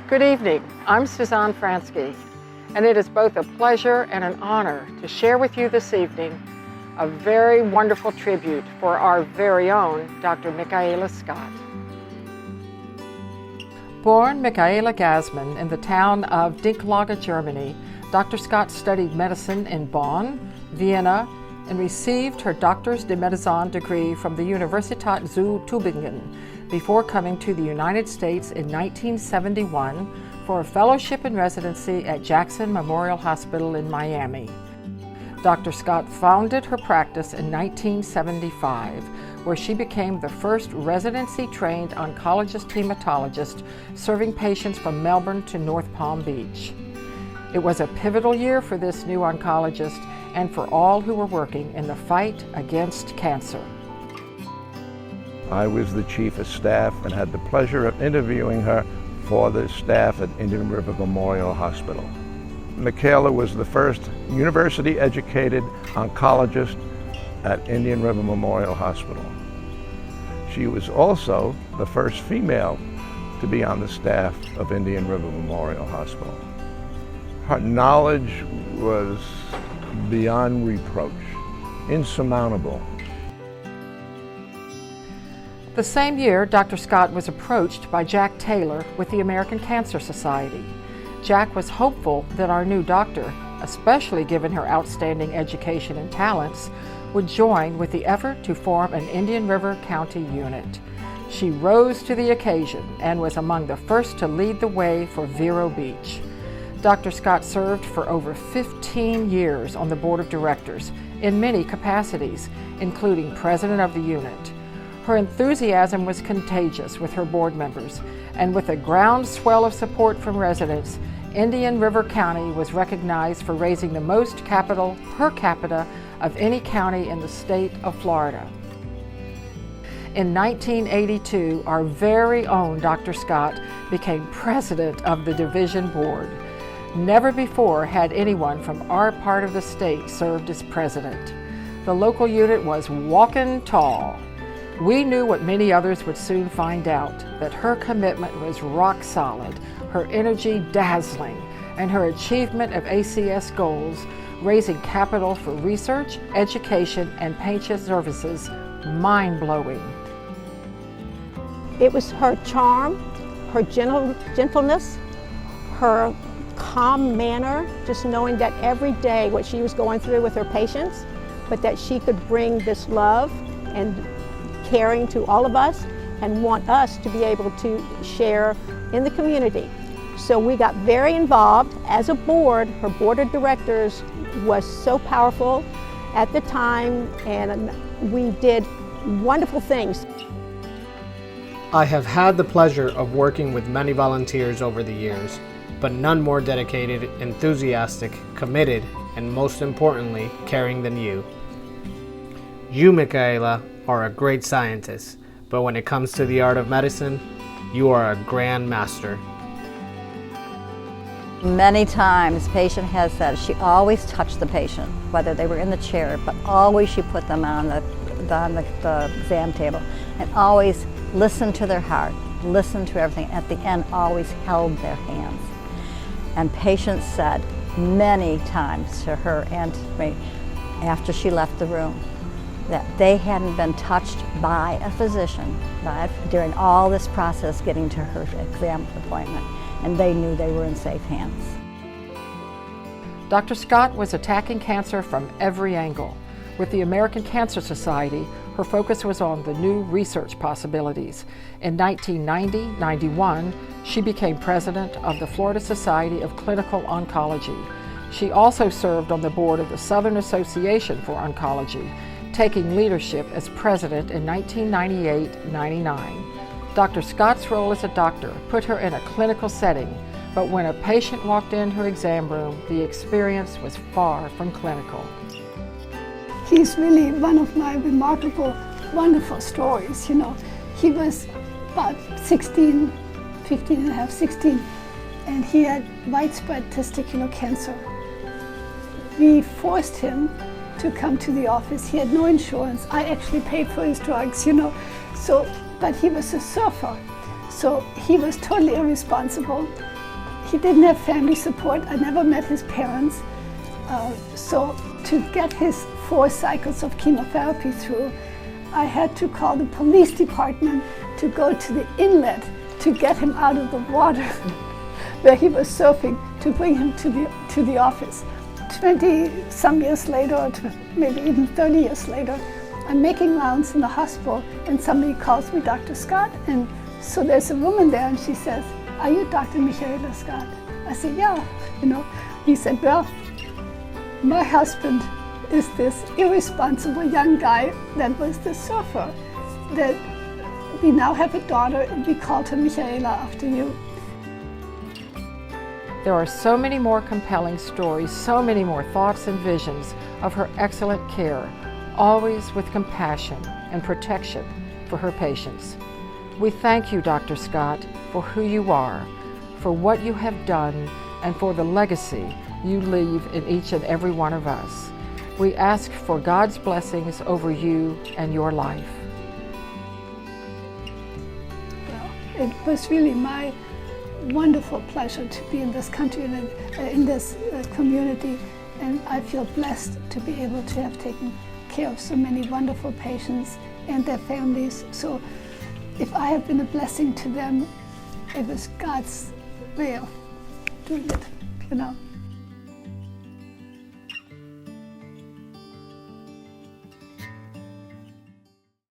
Good evening, I'm Suzanne Fransky, and it is both a pleasure and an honor to share with you this evening a very wonderful tribute for our very own Dr. Michaela Scott. Born Michaela Gassmann in the town of Dinklage, Germany, Dr. Scott studied medicine in Bonn, Vienna, and received her Doctor's de Medicine degree from the Universität zu Tübingen before coming to the United States in 1971 for a fellowship and residency at Jackson Memorial Hospital in Miami. Dr. Scott founded her practice in 1975, where she became the first residency-trained oncologist-hematologist serving patients from Melbourne to North Palm Beach. It was a pivotal year for this new oncologist and for all who were working in the fight against cancer. I was the chief of staff and had the pleasure of interviewing her for the staff at Indian River Memorial Hospital. Michaela was the first university-educated oncologist at Indian River Memorial Hospital. She was also the first female to be on the staff of Indian River Memorial Hospital. Her knowledge was beyond reproach, insurmountable. The same year, Dr. Scott was approached by Jack Taylor with the American Cancer Society. Jack was hopeful that our new doctor, especially given her outstanding education and talents, would join with the effort to form an Indian River County unit. She rose to the occasion and was among the first to lead the way for Vero Beach. Dr. Scott served for over 15 years on the board of directors in many capacities, including president of the unit. Her enthusiasm was contagious with her board members, and with a groundswell of support from residents, Indian River County was recognized for raising the most capital per capita of any county in the state of Florida. In 1982, our very own Dr. Scott became president of the division board. Never before had anyone from our part of the state served as president. The local unit was walking tall. We knew what many others would soon find out, that her commitment was rock solid, her energy dazzling, and her achievement of ACS goals, raising capital for research, education, and patient services, mind-blowing. It was her charm, her gentleness, her calm manner, just knowing that every day what she was going through with her patients, but that she could bring this love and caring to all of us and want us to be able to share in the community. So we got very involved as a board. Her board of directors was so powerful at the time, and we did wonderful things. I have had the pleasure of working with many volunteers over the years, but none more dedicated, enthusiastic, committed, and most importantly, caring than you. You, Michaela, are a great scientist, but when it comes to the art of medicine, you are a grand master. Many times, patient has said she always touched the patient, whether they were in the chair, but always she put them on the exam table and always listened to their heart, listened to everything. At the end, always held their hands. And patients said many times to her and to me after she left the room that they hadn't been touched by a physician during all this process getting to her exam appointment, and they knew they were in safe hands. Dr. Scott was attacking cancer from every angle. With the American Cancer Society, her focus was on the new research possibilities. In 1990-91, she became president of the Florida Society of Clinical Oncology. She also served on the board of the Southern Association for Oncology, taking leadership as president in 1998-99. Dr. Scott's role as a doctor put her in a clinical setting, but when a patient walked in her exam room, the experience was far from clinical. He's really one of my remarkable, wonderful stories. You know, he was about 16 and a half, 16, and he had widespread testicular cancer. We forced him to come to the office. He had no insurance. I actually paid for his drugs, you know. So, but he was a surfer, so he was totally irresponsible. He didn't have family support. I never met his parents. So to get his 4 cycles of chemotherapy through, I had to call the police department to go to the inlet to get him out of the water where he was surfing, to bring him to the office. 20 some years later, or maybe even 30 years later, I'm making rounds in the hospital and somebody calls me Dr. Scott, and so there's a woman there and she says, "Are you Dr. Michaela Scott?" I said, "Yeah." He said, "Well, my husband is this irresponsible young guy that was the surfer, that we now have a daughter and we called her Michaela after you." There are so many more compelling stories, so many more thoughts and visions of her excellent care, always with compassion and protection for her patients. We thank you, Dr. Scott, for who you are, for what you have done, and for the legacy you leave in each and every one of us. We ask for God's blessings over you and your life. Well, it was really my wonderful pleasure to be in this country and in this community, and I feel blessed to be able to have taken care of so many wonderful patients and their families. So if I have been a blessing to them, it was God's way of doing it,